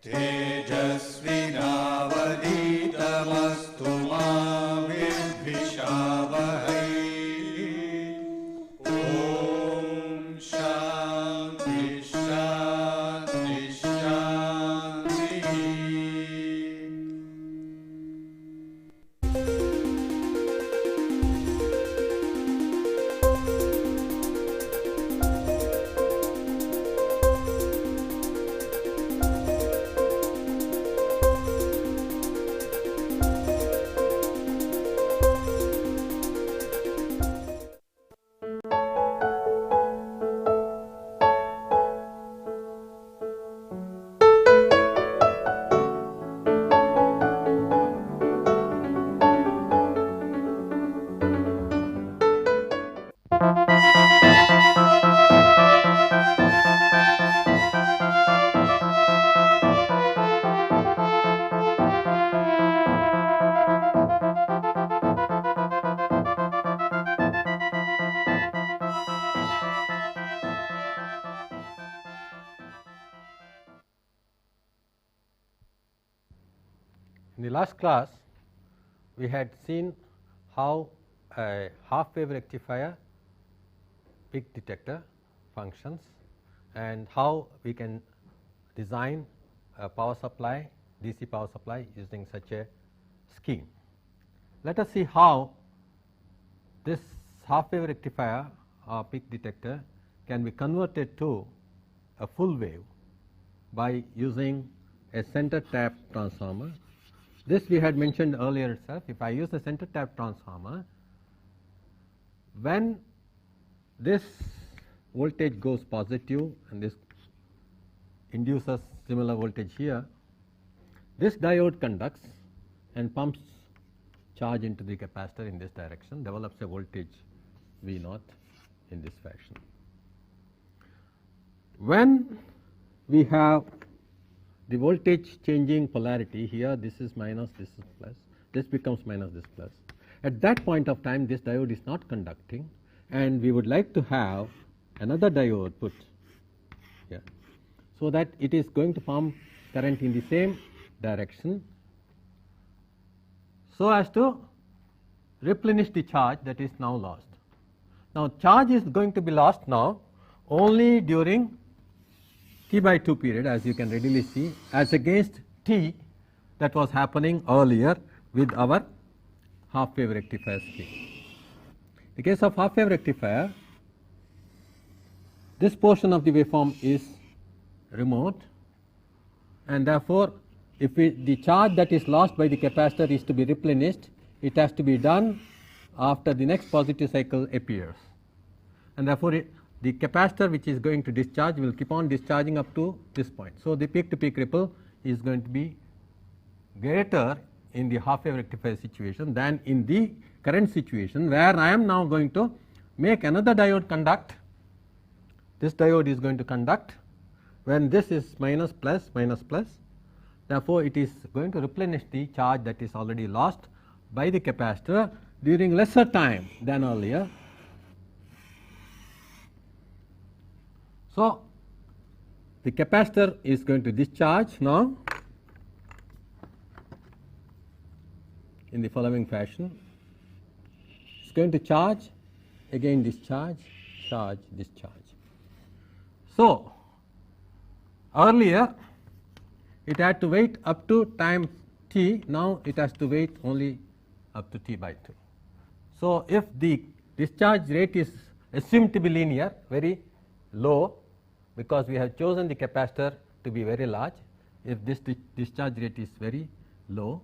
तेजस्विनावधीतमस्तु मा विद्विषावहै। ॐ शान्ति शान्ति शान्तिः। In the last class, we had seen how a half wave rectifier peak detector functions and how we can design a power supply, DC power supply using such a scheme. Let us see how this half wave rectifier or peak detector can be converted to a full wave by using a center tap transformer. This we had mentioned earlier itself. If I use a center tap transformer, when this voltage goes positive and this induces similar voltage here, this diode conducts and pumps charge into the capacitor in this direction, develops a voltage V naught in this fashion. When we have the voltage changing polarity here, this is minus, this is plus, this becomes minus, this plus. At that point of time, this diode is not conducting, and we would like to have another diode put here, so that it is going to pump current in the same direction, so as to replenish the charge that is now lost. Now, charge is going to be lost now only during T by 2 period, as you can readily see, as against T that was happening earlier with our half wave rectifier scheme. In the case of half wave rectifier, this portion of the waveform is remote, and therefore, if the charge that is lost by the capacitor is to be replenished, it has to be done after the next positive cycle appears, and therefore, the capacitor which is going to discharge will keep on discharging up to this point. So, the peak to peak ripple is going to be greater in the half wave rectifier situation than in the current situation, where I am now going to make another diode conduct. This diode is going to conduct when this is minus plus minus plus. Therefore, it is going to replenish the charge that is already lost by the capacitor during lesser time than earlier. So, the capacitor is going to discharge now in the following fashion. It is going to charge, again discharge, charge, discharge. So, earlier it had to wait up to time t, now it has to wait only up to t by 2. So, if the discharge rate is assumed to be linear, very low, because we have chosen the capacitor to be very large, if this discharge rate is very low,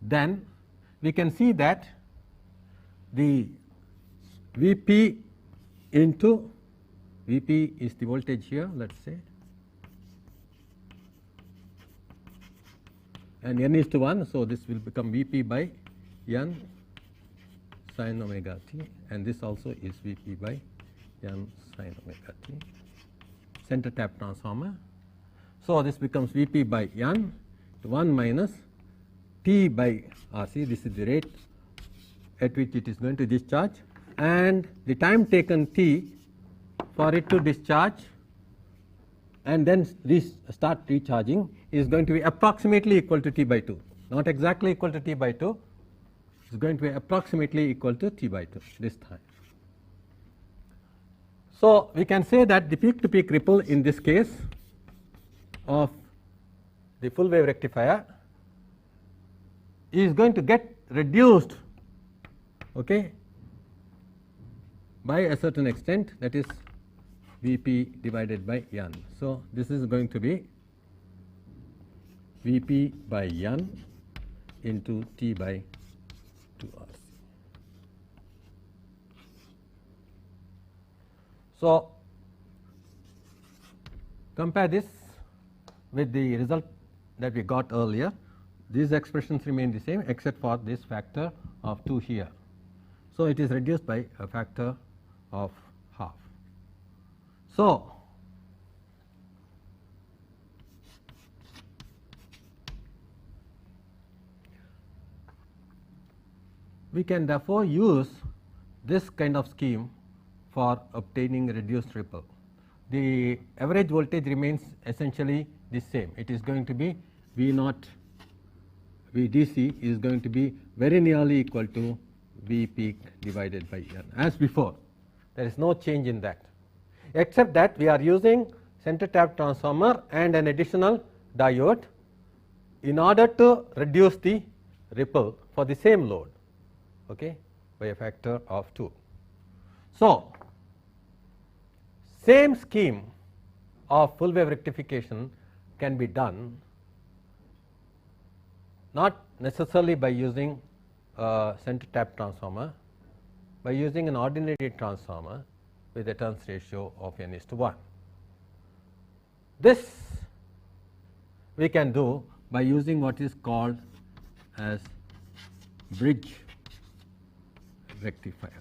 then we can see that the Vp into Vp is the voltage here, let us say, and n is to 1. So, this will become Vp by n sin omega t, and this also is Vp by n sin omega t, center tap transformer. So, this becomes Vp by n to 1 minus T by Rc. This is the rate at which it is going to discharge, and the time taken T for it to discharge and then start recharging is going to be approximately equal to T by 2, not exactly equal to T by 2, it is going to be approximately equal to T by 2 this time. So, we can say that the peak to peak ripple in this case of the full wave rectifier is going to get reduced, okay, by a certain extent, that is Vp divided by n. So, this is going to be Vp by n into T by 2rc. So, compare this with the result that we got earlier. These expressions remain the same except for this factor of 2 here. So, it is reduced by a factor of half. So, we can therefore use this kind of scheme for obtaining reduced ripple. The average voltage remains essentially the same. It is going to be V naught Vdc is going to be very nearly equal to V peak divided by n as before. There is no change in that, except that we are using center tap transformer and an additional diode in order to reduce the ripple for the same load, okay, by a factor of 2. So, same scheme of full wave rectification can be done not necessarily by using a center tap transformer, by using an ordinary transformer with a turns ratio of n:1. This we can do by using what is called as bridge rectifier,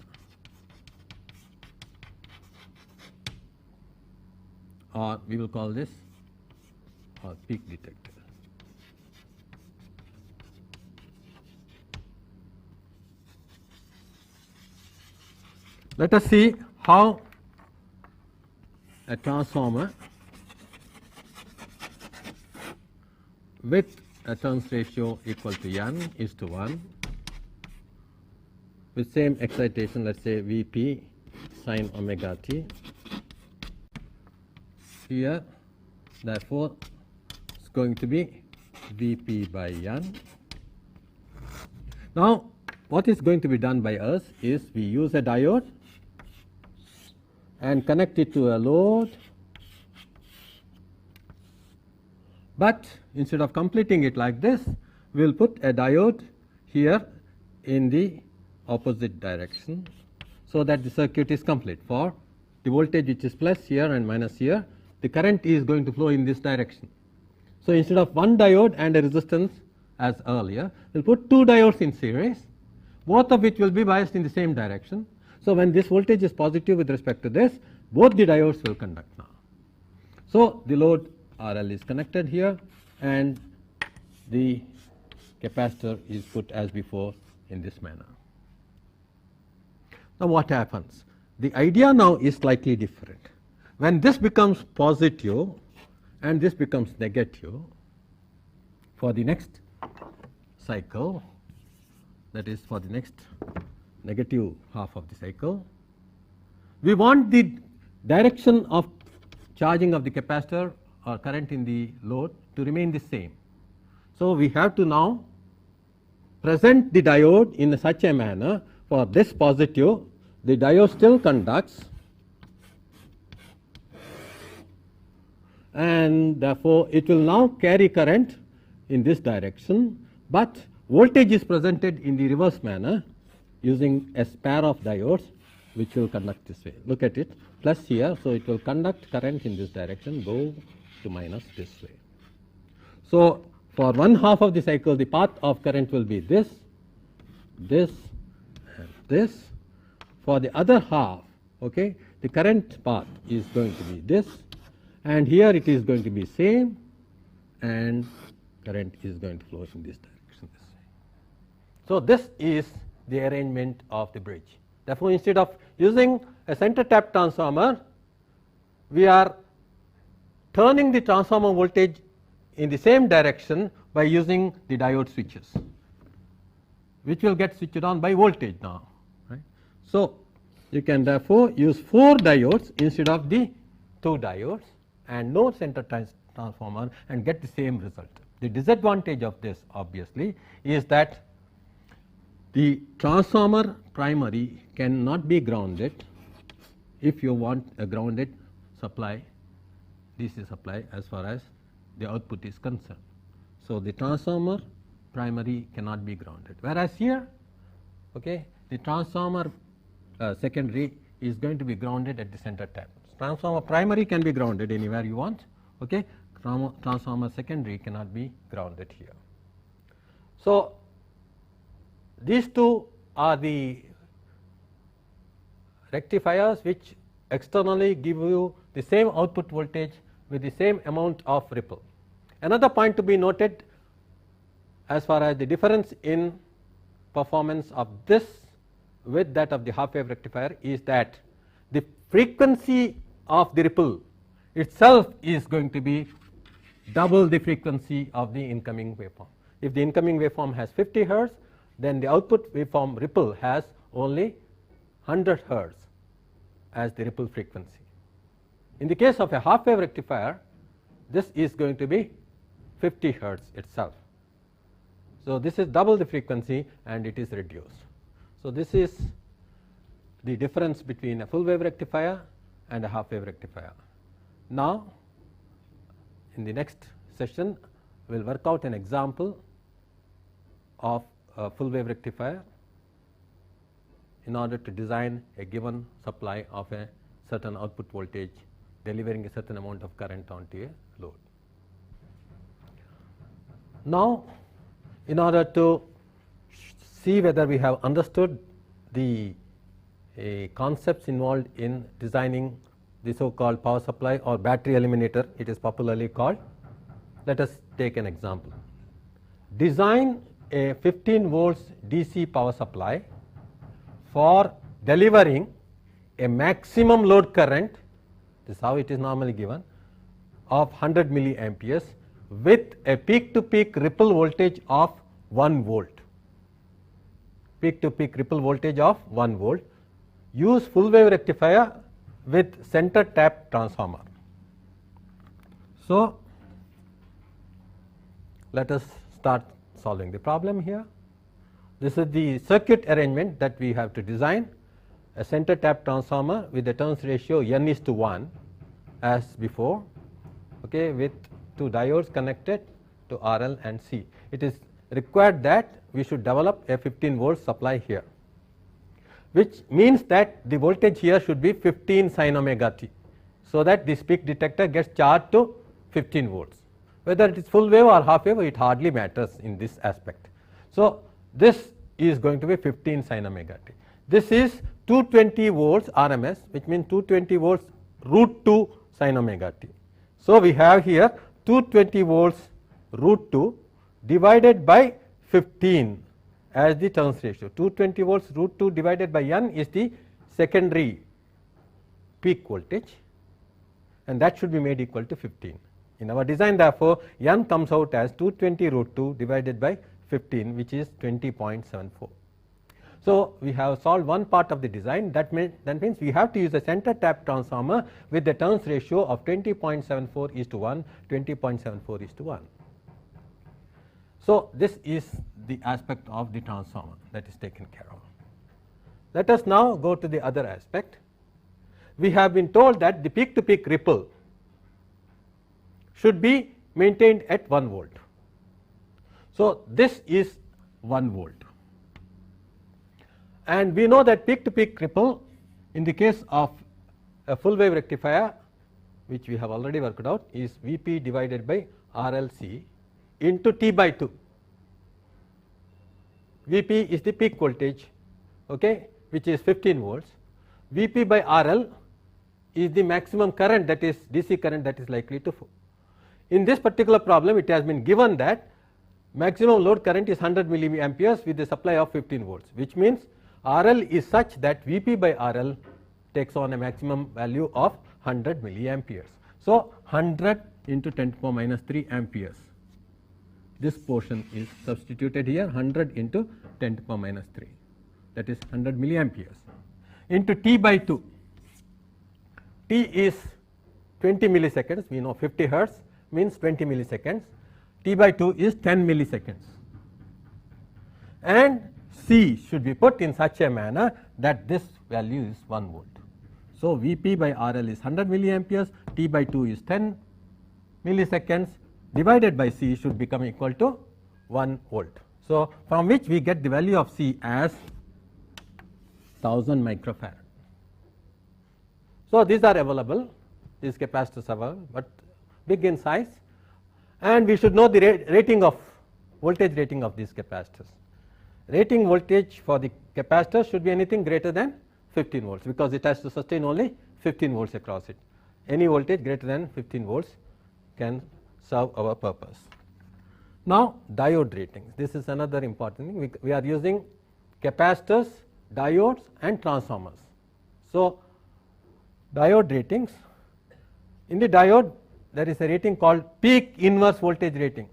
or we will call this or peak detector. Let us see how a transformer with a turns ratio equal to n:1 with same excitation, let us say Vp sin omega t here, therefore, it is going to be Vp by n. Now, what is going to be done by us is we use a diode and connect it to a load, but instead of completing it like this, we will put a diode here in the opposite direction, so that the circuit is complete. For the voltage which is plus here and minus here, the current is going to flow in this direction. So, instead of one diode and a resistance as earlier, we will put 2 diodes in series, both of which will be biased in the same direction. So, when this voltage is positive with respect to this, both the diodes will conduct now. So, the load RL is connected here and the capacitor is put as before in this manner. Now, what happens? The idea now is slightly different. When this becomes positive and this becomes negative, for the next cycle, that is for the next negative half of the cycle, we want the direction of charging of the capacitor or current in the load to remain the same. So, we have to now present the diode in such a manner for this positive, the diode still conducts and therefore, it will now carry current in this direction, but voltage is presented in the reverse manner using a pair of diodes which will conduct this way. Look at it, plus here, so it will conduct current in this direction, go to minus this way. So, for one half of the cycle, the path of current will be this, this and this. For the other half, okay, the current path is going to be this, and here it is going to be same, and current is going to flow in this direction this way. So, this is the arrangement of the bridge. Therefore, instead of using a center tap transformer, we are turning the transformer voltage in the same direction by using the diode switches, which will get switched on by voltage now. Right. So, you can therefore use 4 diodes instead of the 2 diodes and no center transformer and get the same result. The disadvantage of this obviously is that the transformer primary cannot be grounded if you want a grounded supply, DC supply, as far as the output is concerned. So, the transformer primary cannot be grounded, whereas here the transformer secondary is going to be grounded at the center tap. Transformer primary can be grounded anywhere you want, transformer secondary cannot be grounded here. So, these two are the rectifiers which externally give you the same output voltage with the same amount of ripple. Another point to be noted as far as the difference in performance of this with that of the half wave rectifier is that the frequency of the ripple itself is going to be double the frequency of the incoming waveform. If the incoming waveform has 50 hertz, then the output waveform ripple has only 100 hertz as the ripple frequency. In the case of a half wave rectifier, this is going to be 50 hertz itself. So, this is double the frequency and it is reduced. So, this is the difference between a full wave rectifier and a half wave rectifier. Now, in the next session, we will work out an example of a full wave rectifier in order to design a given supply of a certain output voltage delivering a certain amount of current onto a load. Now, in order to see whether we have understood the concepts involved in designing the so called power supply or battery eliminator, it is popularly called, let us take an example. Design a 15 volts DC power supply for delivering a maximum load current, this is how it is normally given, of 100 milliamperes with a peak to peak ripple voltage of 1 volt. Peak to peak ripple voltage of 1 volt. Use full wave rectifier with center tap transformer. So, let us start solving the problem here. This is the circuit arrangement that we have to design, a center tap transformer with a turns ratio n:1 as before, with 2 diodes connected to RL and C. It is required that we should develop a 15 volt supply here, which means that the voltage here should be 15 sin omega t, so that this peak detector gets charged to 15 volts. Whether it is full wave or half wave, it hardly matters in this aspect. So, this is going to be 15 sin omega t. This is 220 volts RMS, which means 220 volts root 2 sin omega t. So, we have here 220 volts root 2 divided by 15 as the turns ratio. 220 volts root 2 divided by n is the secondary peak voltage, and that should be made equal to 15. In our design, therefore, n comes out as 220 root 2 divided by 15, which is 20.74. So, we have solved one part of the design. That means we have to use a center tap transformer with the turns ratio of 20.74:1, 20.74:1. So, this is the aspect of the transformer that is taken care of. Let us now go to the other aspect. We have been told that the peak to peak ripple should be maintained at 1 volt. So, this is 1 volt, and we know that peak to peak ripple in the case of a full wave rectifier, which we have already worked out, is Vp divided by RLC into T by 2. Vp is the peak voltage, which is 15 volts. Vp by RL is the maximum current, that is DC current, that is likely to flow. In this particular problem, it has been given that maximum load current is 100 milliamperes with a supply of 15 volts, which means RL is such that Vp by RL takes on a maximum value of 100 milliamperes. So, 100 into 10 to the power minus 3 amperes. This portion is substituted here, 100 into 10 to the power minus 3, that is 100 milliamperes into T by 2. T is 20 milliseconds, we know 50 hertz means 20 milliseconds, T by 2 is 10 milliseconds, and C should be put in such a manner that this value is 1 volt. So, V p by R L is 100 milliamperes, T by 2 is 10 milliseconds, divided by C should become equal to 1 volt. So, from which we get the value of C as 1000 microfarad. So, these are available, these capacitors are available, but big in size, and we should know the rating of voltage rating of these capacitors. Rating voltage for the capacitor should be anything greater than 15 volts, because it has to sustain only 15 volts across it. Any voltage greater than 15 volts can serve our purpose. Now, diode ratings, this is another important thing. We are using capacitors, diodes and transformers. So, diode ratings, in the diode there is a rating called peak inverse voltage rating.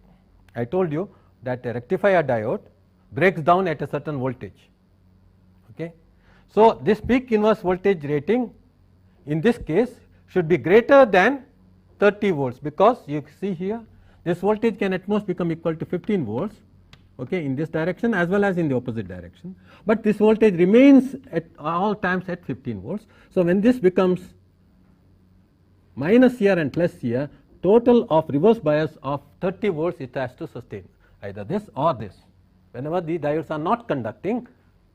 I told you that a rectifier diode breaks down at a certain voltage. Okay. So, this peak inverse voltage rating in this case should be greater than 30 volts, because you see here this voltage can at most become equal to 15 volts, okay, in this direction as well as in the opposite direction, but this voltage remains at all times at 15 volts. So, when this becomes minus here and plus here, total of reverse bias of 30 volts it has to sustain, either this or this. Whenever the diodes are not conducting,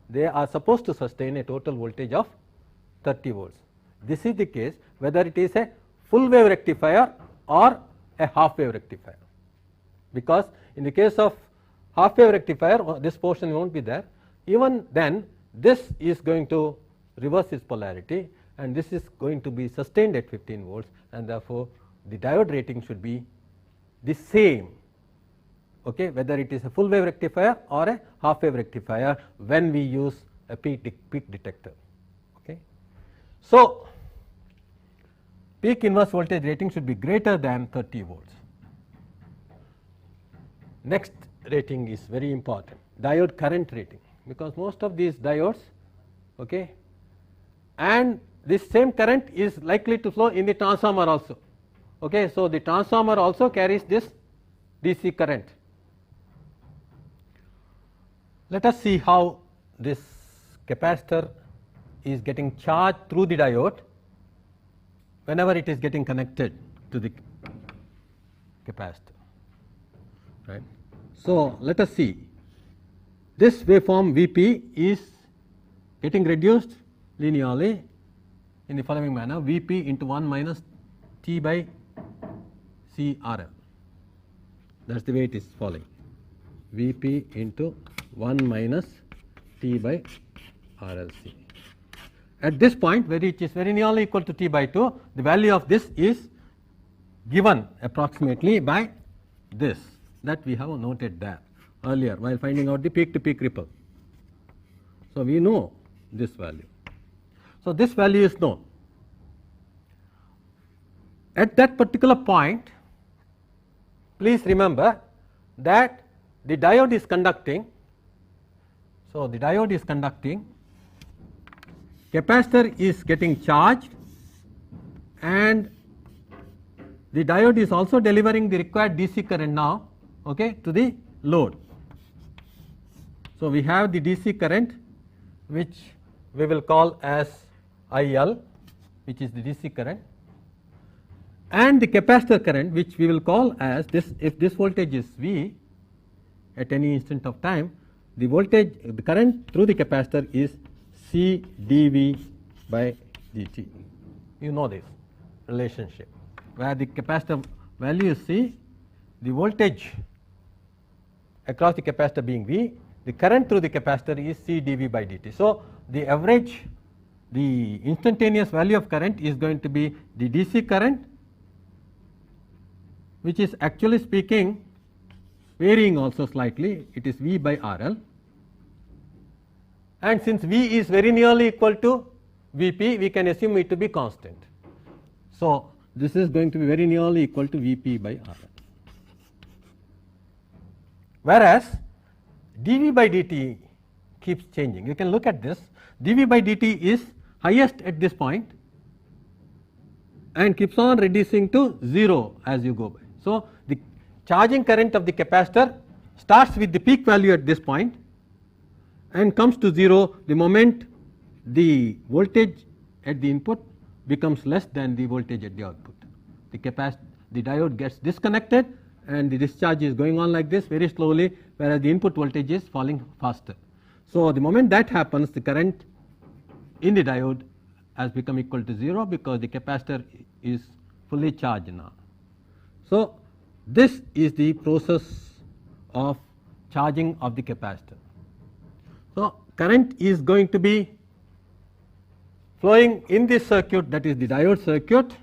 they are supposed to sustain a total voltage of 30 volts. This is the case whether it is a full wave rectifier or a half wave rectifier, because in the case of half wave rectifier this portion will not be there. Even then this is going to reverse its polarity, and this is going to be sustained at 15 volts, and therefore, the diode rating should be the same, okay, whether it is a full wave rectifier or a half wave rectifier when we use a peak detector. Okay. So, peak inverse voltage rating should be greater than 30 volts. Next rating is very important, diode current rating, because most of these diodes, okay, and this same current is likely to flow in the transformer also. Okay. So, the transformer also carries this DC current. Let us see how this capacitor is getting charged through the diode whenever it is getting connected to the capacitor, right. So, let us see, this waveform Vp is getting reduced linearly in the following manner: Vp into 1 minus T by CRL, that is the way it is falling, Vp into 1 minus T by RLC. At this point, where it is very nearly equal to T by 2, the value of this is given approximately by this, that we have noted there earlier while finding out the peak to peak ripple. So, we know this value. So, this value is known. At that particular point, please remember that the diode is conducting. So, the diode is conducting, capacitor is getting charged, and the diode is also delivering the required DC current now, okay, to the load. So, we have the DC current which we will call as IL, which is the DC current, and the capacitor current which we will call as this, if this voltage is V at any instant of time, the voltage, the current through the capacitor is C dV by dt. You know this relationship, where the capacitor value is C, the voltage across the capacitor being V, the current through the capacitor is C dV by dt. So, the average, the instantaneous value of current is going to be the DC current, which is actually speaking varying also slightly, it is V by RL, and since V is very nearly equal to Vp, we can assume it to be constant. So, this is going to be very nearly equal to Vp by Rn. Whereas dV by dt keeps changing. You can look at this. dV by dt is highest at this point and keeps on reducing to 0 as you go by. So, the charging current of the capacitor starts with the peak value at this point and comes to 0 the moment the voltage at the input becomes less than the voltage at the output. The diode gets disconnected and the discharge is going on like this very slowly, whereas the input voltage is falling faster. So, the moment that happens, the current in the diode has become equal to 0 because the capacitor is fully charged now. So, this is the process of charging of the capacitor. So, current is going to be flowing in this circuit, that is the diode circuit,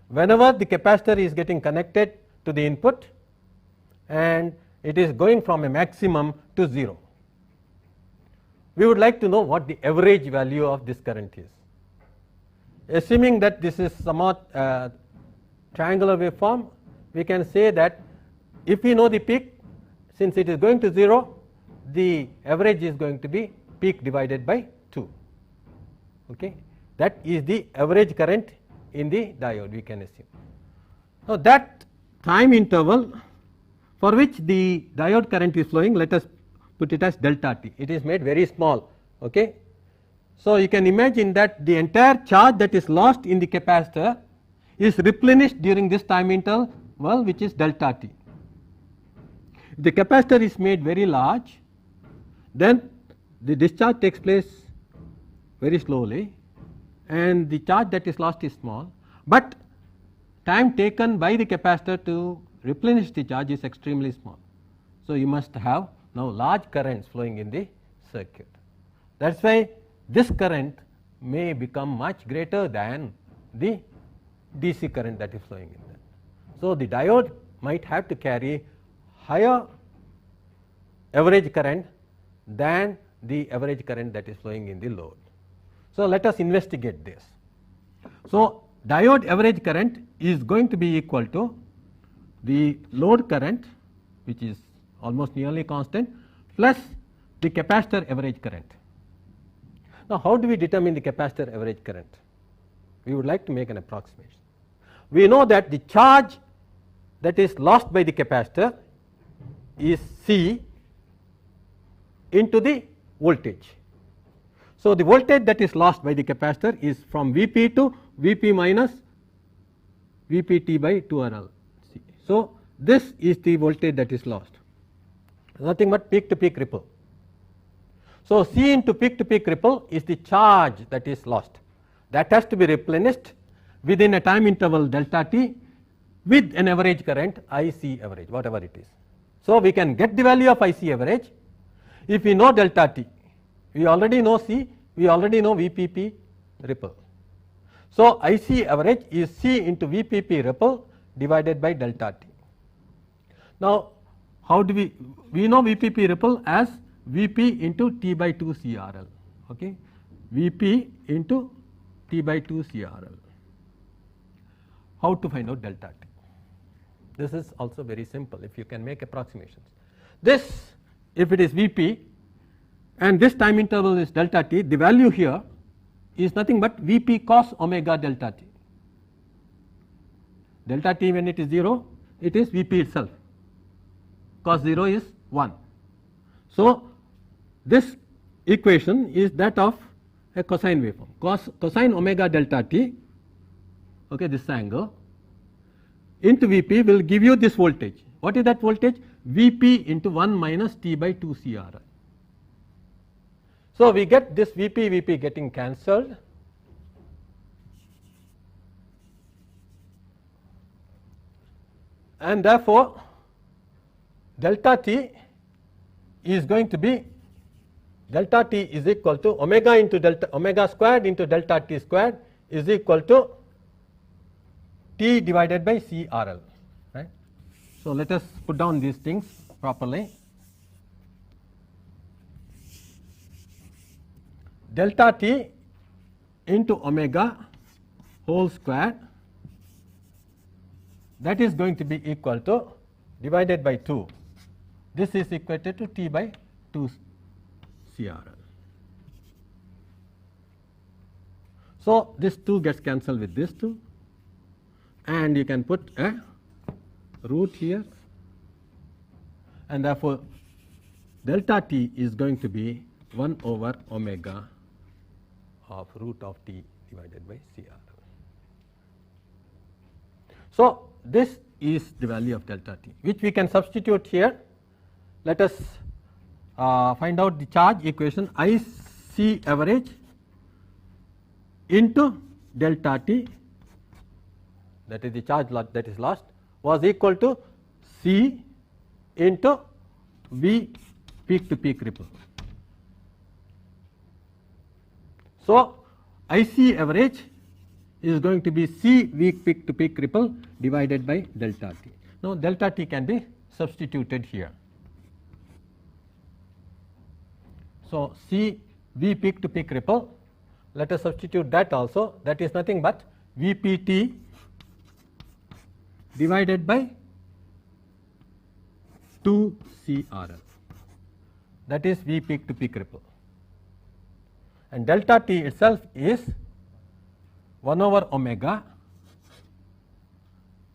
whenever the capacitor is getting connected to the input and it is going from a maximum to 0. We would like to know what the average value of this current is. Assuming that this is somewhat triangular waveform, we can say that if we know the peak, since it is going to 0, the average is going to be peak divided by 2. Okay. That is the average current in the diode, we can assume. Now, that time interval for which the diode current is flowing, let us put it as delta t. It is made very small. Okay. So, you can imagine that the entire charge that is lost in the capacitor is replenished during this time interval, which is delta t. If the capacitor is made very large, then the discharge takes place very slowly and the charge that is lost is small, but time taken by the capacitor to replenish the charge is extremely small. So, you must have now large currents flowing in the circuit. That is why this current may become much greater than the DC current that is flowing in that. So, the diode might have to carry higher average current than the average current that is flowing in the load. So, let us investigate this. So, diode average current is going to be equal to the load current, which is almost nearly constant, plus the capacitor average current. Now, how do we determine the capacitor average current? We would like to make an approximation. We know that the charge that is lost by the capacitor is C into the voltage. So, the voltage that is lost by the capacitor is from Vp to Vp minus Vpt by 2RL C. So, this is the voltage that is lost, nothing but peak to peak ripple. So, C into peak to peak ripple is the charge that is lost, that has to be replenished within a time interval delta t with an average current IC average, whatever it is. So, we can get the value of IC average if we know delta t. We already know C, we already know Vpp ripple. So, IC average is C into Vpp ripple divided by delta t. Now, how do we know Vpp ripple as Vp into T by 2 CRL, okay? Vp into T by 2 CRL. How to find out delta t? This is also very simple if you can make approximations. This, if it is Vp and this time interval is delta t, the value here is nothing but Vp cos omega delta t. Delta t when it is 0, it is Vp itself, cos 0 is 1. So, this equation is that of a cosine waveform, cosine omega delta t, okay, this angle into Vp will give you this voltage. What is that voltage? Vp into 1 minus T by 2 CRL. So, we get this Vp getting cancelled, and therefore, delta t is going to be delta t is equal to omega into delta omega squared into delta t squared is equal to T divided by CRL, right. So, let us put down these things properly. Delta t into omega whole square that is going to be equal to divided by 2. This is equated to T by 2 CRL. So, this 2 gets cancelled with this 2, and you can put a root here, and therefore, delta T is going to be 1 over omega of root of T divided by CRL. So, this is the value of delta T, which we can substitute here. Let us find out the charge equation. IC average into delta T, that is the charge that is lost, was equal to C into V peak to peak ripple. So, IC average is going to be C V peak to peak ripple divided by delta T. Now, delta T can be substituted here. So, C V peak to peak ripple, let us substitute that also, that is nothing but VPT divided by 2 CRL, that is V peak to peak ripple, and delta T itself is 1 over omega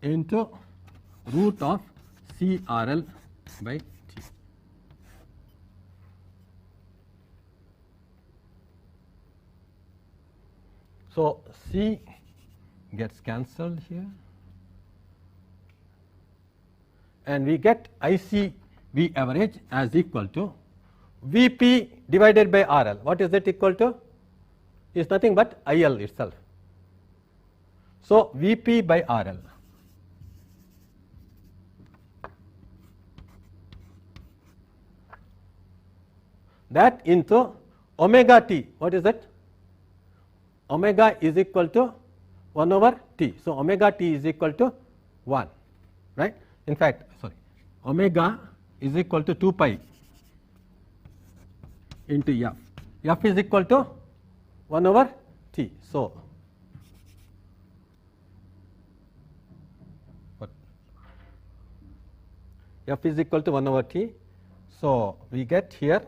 into root of CRL by T. So, C gets cancelled here, and we get IC V average as equal to Vp divided by RL. What is that equal to? Is nothing but IL itself. So, Vp by RL. That into omega T. What is that? Omega is equal to 1 over T. So, omega T is equal to 1, right. In fact, sorry, omega is equal to 2 pi into F. F is equal to 1 over T. So, what? F is equal to 1 over T. So, we get here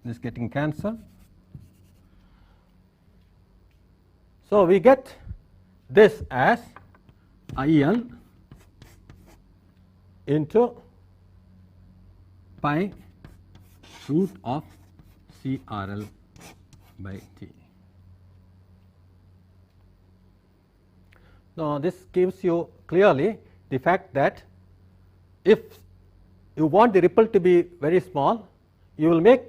this getting cancelled. So, we get this as IL into pi root of CRL by T. Now, this gives you clearly the fact that if you want the ripple to be very small, you will make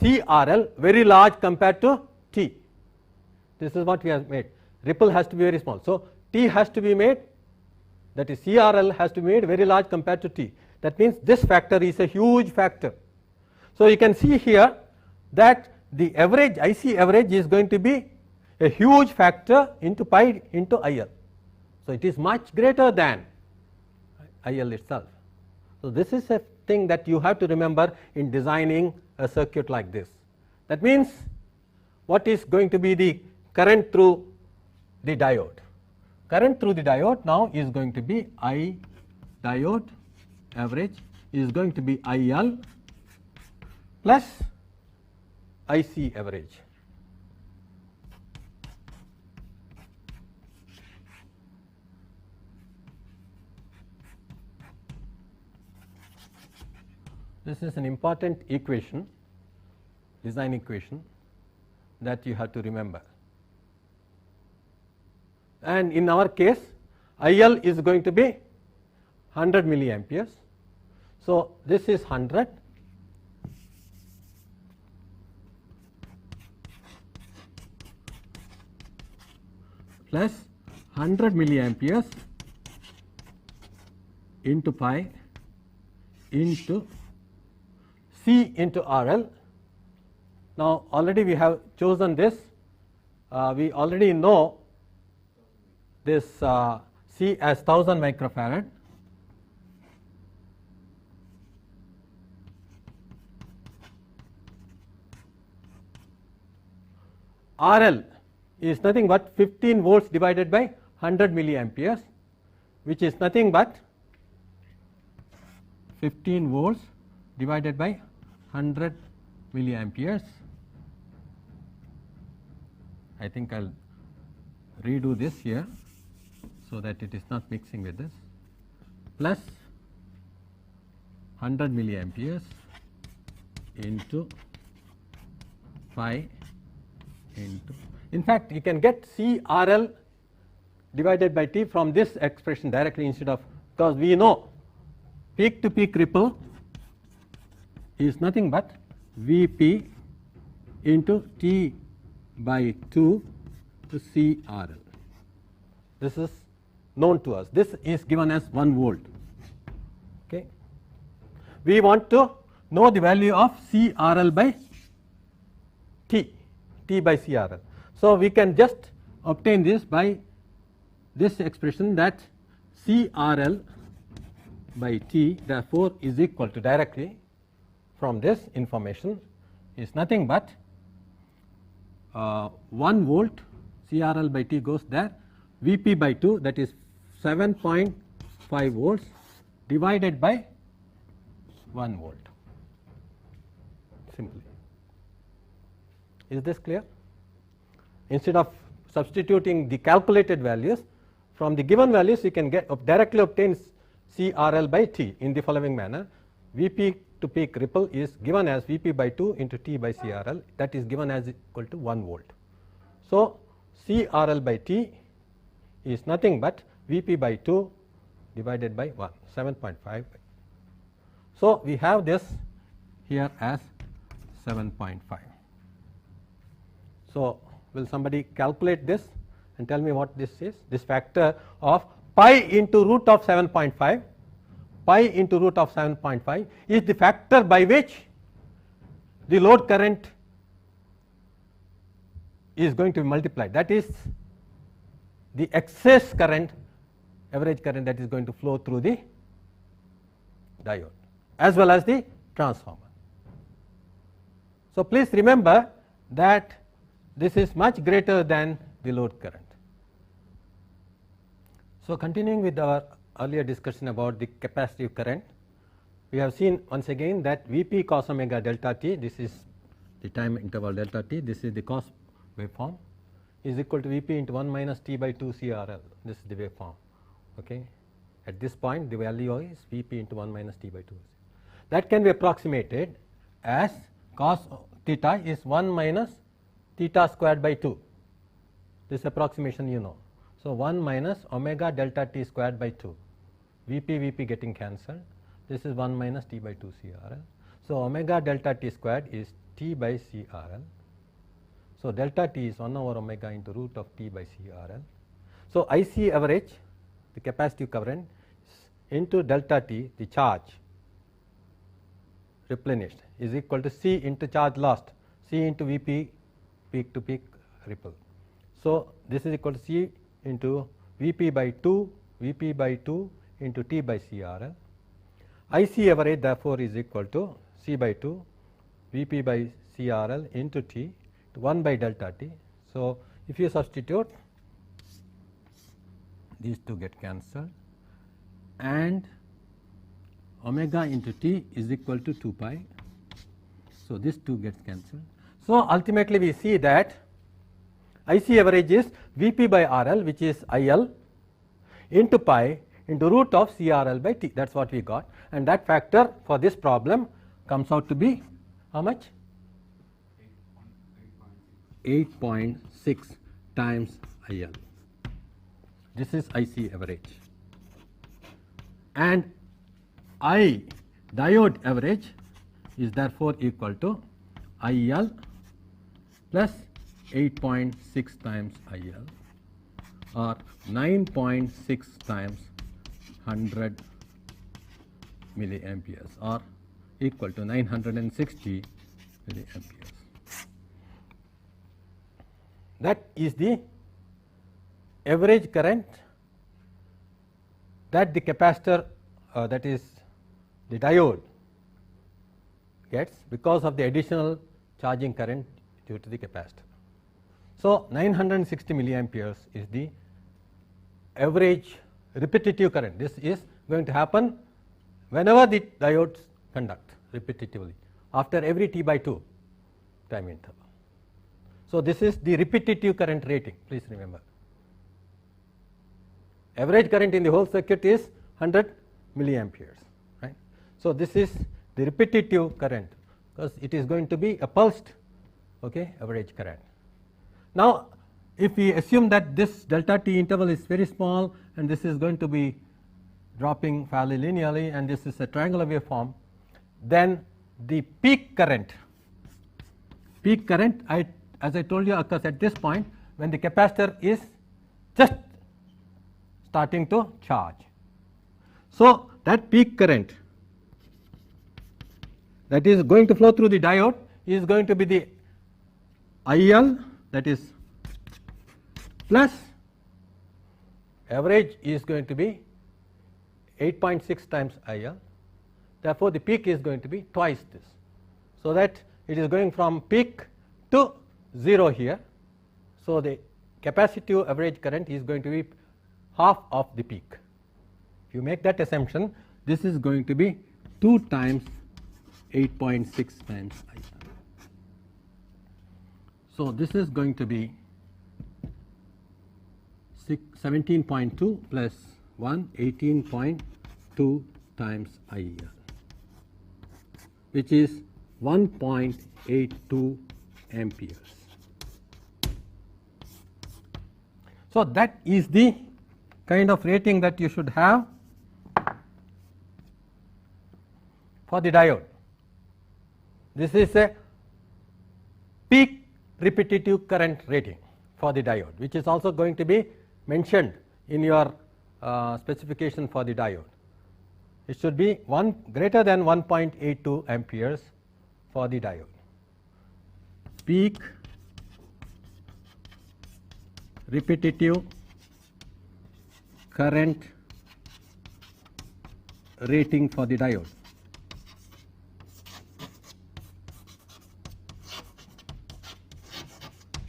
CRL very large compared to T. This is what we have made. Ripple has to be very small. So, T has to be made, that is CRL has to be made very large compared to T. That means, this factor is a huge factor. So, you can see here that the average IC average is going to be a huge factor into pi into IL. So, it is much greater than IL itself. So, this is a thing that you have to remember in designing a circuit like this. That means, what is going to be the current through the diode? Current through the diode now is going to be I diode average is going to be IL plus IC average. This is an important equation, design equation, that you have to remember. And in our case, IL is going to be 100 milliamperes. So, this is 100 plus 100 milliamperes into pi into C into RL. Now, already we have chosen this, we already know this C as 1000 microfarad. RL is nothing but 15 volts divided by 100 milliamperes, which is nothing but 15 volts divided by 100 milliamperes. I think I will redo this here so that it is not mixing with this, plus 100 milliamperes into pi into, in fact you can get CRL divided by T from this expression directly instead of, because we know peak to peak ripple is nothing but Vp into T by 2 to CRL. This is known to us. This is given as 1 volt. Okay. We want to know the value of CRL by T by CRL. So, we can just obtain this by this expression, that CRL by T therefore is equal to, directly from this information, is nothing but 1 volt, CRL by T goes there, Vp by 2, that is 7.5 volts divided by 1 volt, simply. Is this clear? Instead of substituting the calculated values, from the given values you can get directly obtain CRL by T in the following manner. Vp to peak ripple is given as Vp by 2 into T by CRL, that is given as equal to 1 volt. So, CRL by T is nothing but Vp by 2 divided by 1, 7.5. So, we have this here as 7.5. So, will somebody calculate this and tell me what this is? This factor of pi into root of 7.5, pi into root of 7.5 is the factor by which the load current is going to be multiplied. That is the excess current, average current that is going to flow through the diode as well as the transformer. So, please remember that this is much greater than the load current. So, continuing with our earlier discussion about the capacitive current, we have seen once again that Vp cos omega delta t, this is the time interval delta t, this is the cos waveform, is equal to Vp into 1 minus T by 2 CRL, this is the waveform. Okay. At this point the value is Vp into 1 minus T by 2. That can be approximated as cos theta is 1 minus theta squared by 2, this approximation you know. So, 1 minus omega delta t squared by 2, Vp getting cancelled, this is 1 minus T by 2 CRL. So, omega delta t squared is T by CRL. So, delta t is 1 over omega into root of T by CRL. So, IC average, the capacitive current, into delta t, the charge replenished, is equal to C into charge lost, C into Vp peak to peak ripple. So, this is equal to C into Vp by 2 into T by CRL. IC average therefore is equal to C by 2 Vp by CRL into T to 1 by delta T. So, if you substitute, these two get cancelled and omega into T is equal to 2 pi. So, this 2 gets cancelled. So, ultimately we see that IC average is Vp by RL, which is IL, into pi into root of CRL by T, that is what we got, and that factor for this problem comes out to be how much? 8.6 times IL. This is IC average, and I diode average is therefore equal to IL plus 8.6 times IL, or 9.6 times 100 milliamperes, or equal to 960 milliamperes. That is the average current that the capacitor, that is the diode, gets because of the additional charging current due to the capacitor. So, 960 milliamperes is the average repetitive current. This is going to happen whenever the diodes conduct repetitively after every t by 2 time interval. So, this is the repetitive current rating, please remember. Average current in the whole circuit is 100 milliamperes, right. So, this is the repetitive current, because it is going to be a pulsed average current. Now, if we assume that this delta t interval is very small and this is going to be dropping fairly linearly and this is a triangular waveform, then the peak current as I told you occurs at this point when the capacitor is just starting to charge. So, that peak current that is going to flow through the diode is going to be the IL, that is plus average is going to be 8.6 times IL. Therefore, the peak is going to be twice this. So, that it is going from peak to 0 here. So, the capacitive average current is going to be half of the peak. If you make that assumption, this is going to be 2 times 8.6 times IL. So, this is going to be 17.2 plus 1, 18.2 times IL, which is 1.82 amperes. So, that is the kind of rating that you should have for the diode. This is a peak repetitive current rating for the diode, which is also going to be mentioned in your specification for the diode. It should be greater than 1.82 amperes for the diode. Peak repetitive current rating for the diode.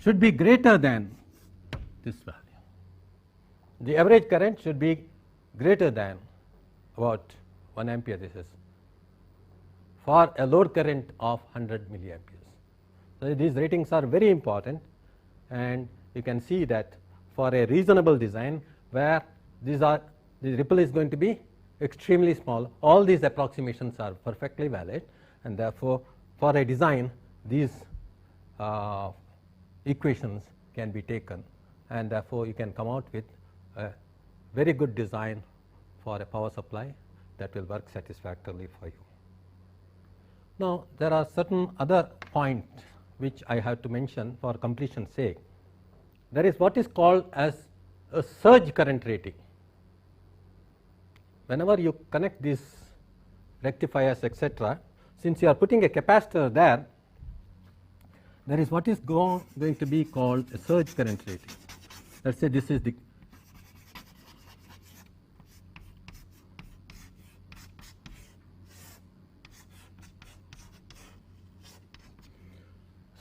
Should be greater than this value. The average current should be greater than about 1 ampere. This is for a load current of 100 milliamperes. So, these ratings are very important, and you can see that for a reasonable design where the ripple is going to be extremely small, all these approximations are perfectly valid, and therefore, for a design these equations can be taken, and therefore, you can come out with a very good design for a power supply that will work satisfactorily for you. Now, there are certain other points which I have to mention for completion's sake. There is what is called as a surge current rating. Whenever you connect these rectifiers, etc., since you are putting a capacitor there, there is what is going to be called a surge current rating. Let us say this is the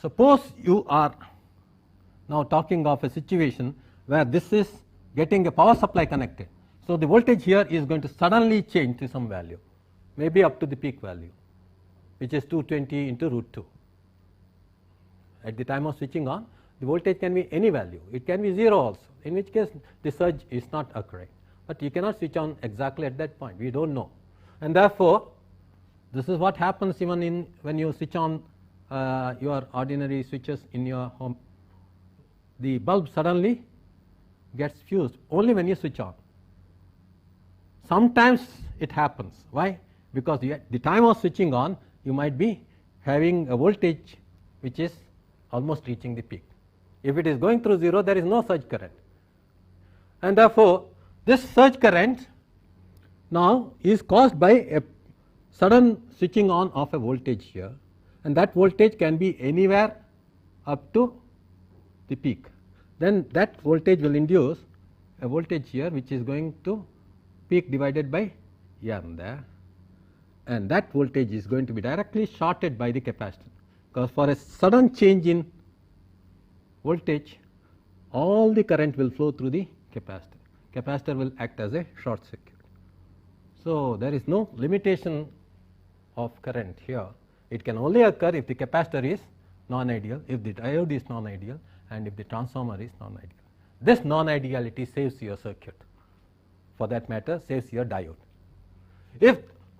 suppose you are now talking of a situation where this is getting a power supply connected. So, the voltage here is going to suddenly change to some value, maybe up to the peak value, which is 220 into root 2. At the time of switching on, the voltage can be any value, it can be 0 also, in which case the surge is not occurring, but you cannot switch on exactly at that point, we do not know. And therefore, this is what happens even when you switch on your ordinary switches in your home. The bulb suddenly gets fused only when you switch on. Sometimes it happens. Why? Because at the time of switching on, you might be having a voltage which is almost reaching the peak. If it is going through 0, there is no surge current, and therefore, this surge current now is caused by a sudden switching on of a voltage here, and that voltage can be anywhere up to the peak. Then that voltage will induce a voltage here which is going to peak divided by n there, and that voltage is going to be directly shorted by the capacitor, because for a sudden change in voltage all the current will flow through the capacitor. capacitor will act as a short circuit. So, there is no limitation of current here. It can only occur if the capacitor is non-ideal, if the diode is non-ideal, and if the transformer is non-ideal. This non-ideality saves your circuit, for that matter saves your diode. If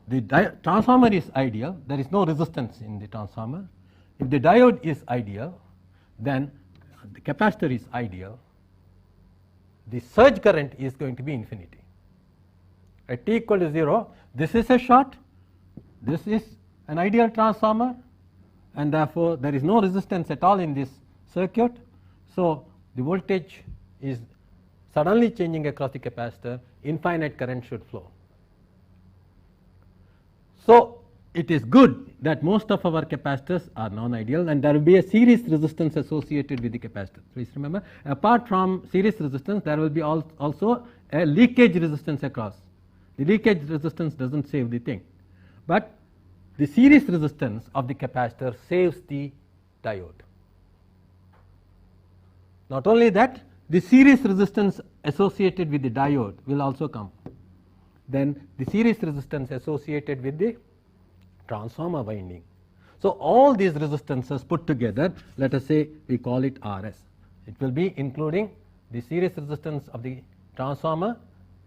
the transformer is ideal, there is no resistance in the transformer. If the diode is ideal, then the capacitor is ideal. The surge current is going to be infinity. At t equal to 0, this is a short, this is an ideal transformer, and therefore, there is no resistance at all in this circuit. So, the voltage is suddenly changing across the capacitor, infinite current should flow. So, it is good that most of our capacitors are non-ideal, and there will be a series resistance associated with the capacitor. Please remember, apart from series resistance, there will be also a leakage resistance across. The leakage resistance does not save the thing, but the series resistance of the capacitor saves the diode. Not only that, the series resistance associated with the diode will also come. Then the series resistance associated with the transformer winding. So, all these resistances put together, let us say we call it RS. It will be including the series resistance of the transformer,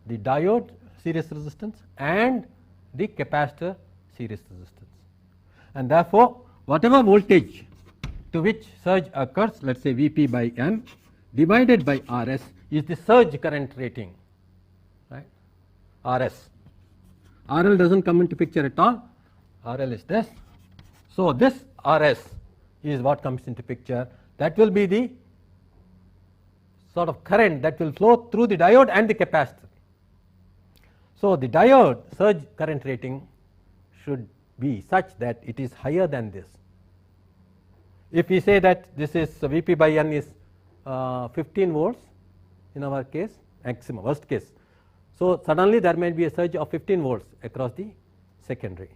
the diode series resistance, and the capacitor series resistance. And therefore, whatever voltage to which surge occurs, let us say Vp by N divided by RS is the surge current rating, right, RS. RL does not come into picture at all, RL is this. So, this RS is what comes into picture, that will be the sort of current that will flow through the diode and the capacitor. So, the diode surge current rating should be such that it is higher than this. If we say that this is Vp by N is 15 volts in our case, maximum worst case. So, suddenly there may be a surge of 15 volts across the secondary.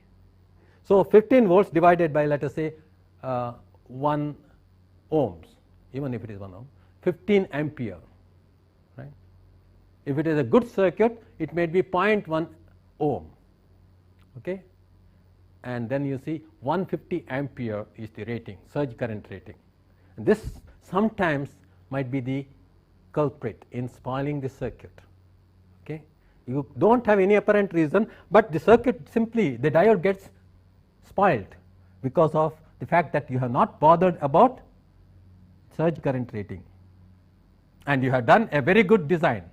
So, 15 volts divided by, let us say 1 ohms, even if it is 1 ohm, 15 ampere, right. If it is a good circuit, it may be 0.1 ohm, okay, and then you see 150 ampere is the rating, surge current rating. And this sometimes might be the culprit in spoiling the circuit. Okay, you do not have any apparent reason, but the circuit simply, the diode gets spoiled because of the fact that you have not bothered about surge current rating, and you have done a very good design,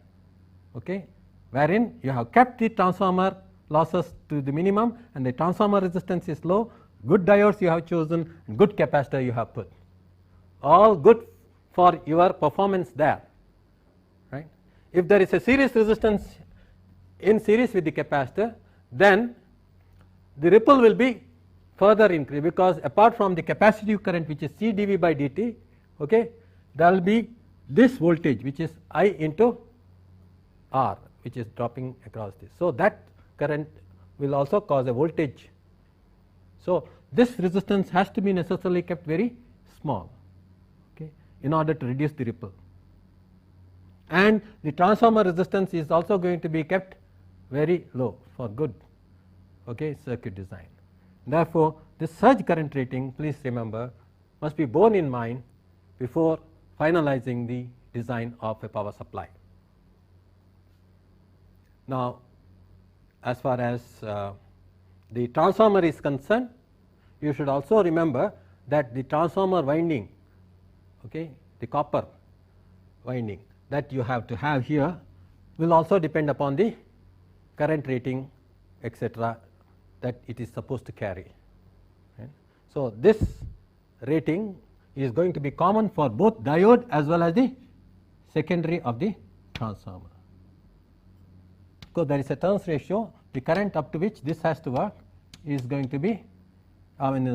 okay, wherein you have kept the transformer losses to the minimum and the transformer resistance is low, good diodes you have chosen, good capacitor you have put, all good for your performance there, right. If there is a series resistance in series with the capacitor, then the ripple will be further increased, because apart from the capacitive current which is C dV by dt, okay, there will be this voltage which is I into R, which is dropping across this. So, that current will also cause a voltage. So, this resistance has to be necessarily kept very small, okay, in order to reduce the ripple, and the transformer resistance is also going to be kept very low for good, okay, circuit design. Therefore, this surge current rating, please remember, must be borne in mind before finalizing the design of a power supply. Now, as far as the transformer is concerned, you should also remember that the transformer winding, okay, the copper winding that you have to have here will also depend upon the current rating, etc., that it is supposed to carry, right. So, this rating is going to be common for both diode as well as the secondary of the transformer. Because there is a turns ratio, the current up to which this has to work is going to be,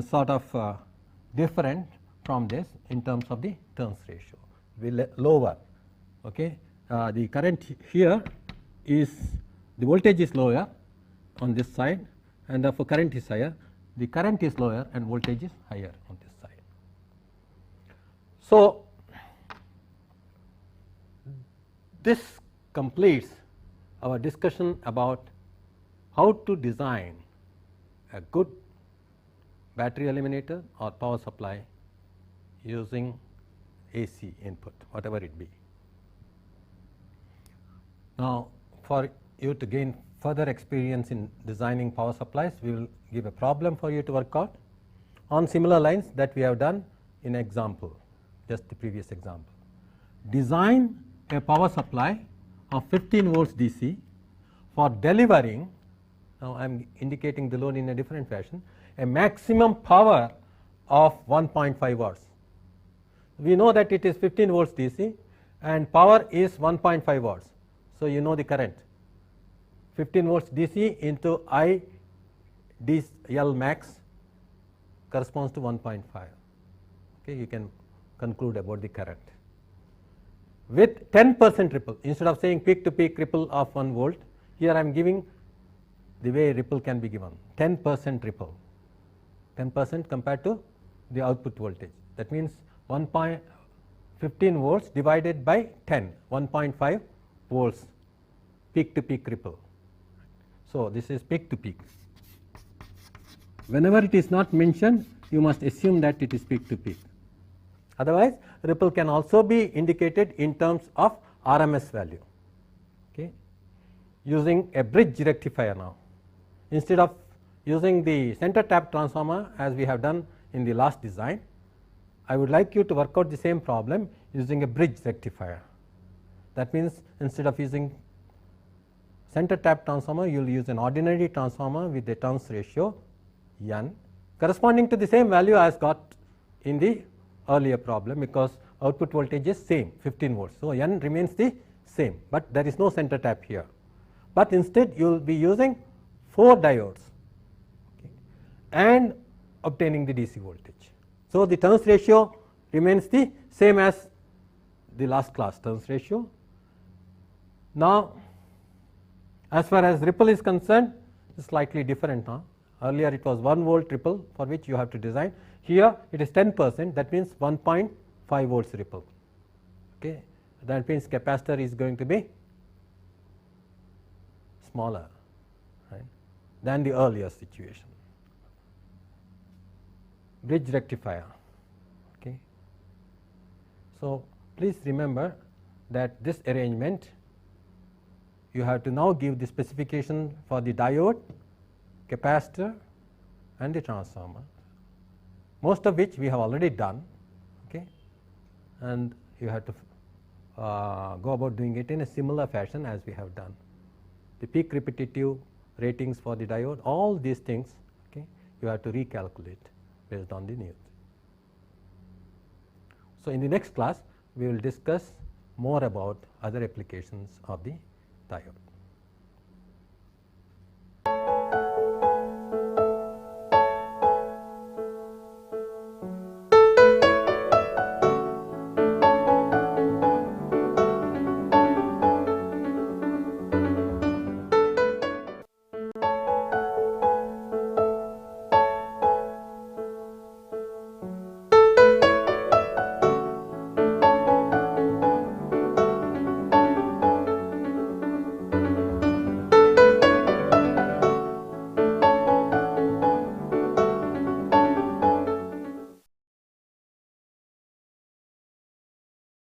sort of different from this in terms of the turns ratio, will lower, okay. The current here is, the voltage is lower on this side, and therefore current is higher, the current is lower and voltage is higher on this side. So, this completes our discussion about how to design a good battery eliminator or power supply using AC input, whatever it be. Now, for you to gain further experience in designing power supplies, we will give a problem for you to work out on similar lines that we have done in example, just the previous example. Design a power supply of 15 volts DC for delivering, now I am indicating the load in a different fashion, a maximum power of 1.5 watts. We know that it is 15 volts DC and power is 1.5 watts. So, you know the current 15 volts DC into I d L max corresponds to 1.5. Okay, you can conclude about the current. With 10% ripple, instead of saying peak to peak ripple of 1 volt, here I am giving the way ripple can be given, 10% ripple, 10% compared to the output voltage. That means 1.15 volts divided by 10, 1.5 volts peak to peak ripple. So, this is peak to peak. Whenever it is not mentioned, you must assume that it is peak to peak. Otherwise, ripple can also be indicated in terms of RMS value. Okay. Using a bridge rectifier now, instead of using the center tap transformer as we have done in the last design, I would like you to work out the same problem using a bridge rectifier. That means, instead of using center tap transformer, you will use an ordinary transformer with a turns ratio N corresponding to the same value as got in the earlier problem, because output voltage is same 15 volts. So, N remains the same, but there is no center tap here, but instead you will be using 4 diodes, okay, and obtaining the DC voltage. So, the turns ratio remains the same as the last class turns ratio. Now, as far as ripple is concerned, it is slightly different now. Earlier it was 1 volt ripple for which you have to design. Here it is 10%, that means 1.5 volts ripple. Okay. That means capacitor is going to be smaller, right, than the earlier situation. Bridge rectifier. Okay. So, please remember that this arrangement, you have to now give the specification for the diode, capacitor and the transformer, most of which we have already done, okay, and you have to go about doing it in a similar fashion as we have done. The peak repetitive ratings for the diode, all these things, okay, you have to recalculate based on the needs. So, in the next class we will discuss more about other applications of the diode.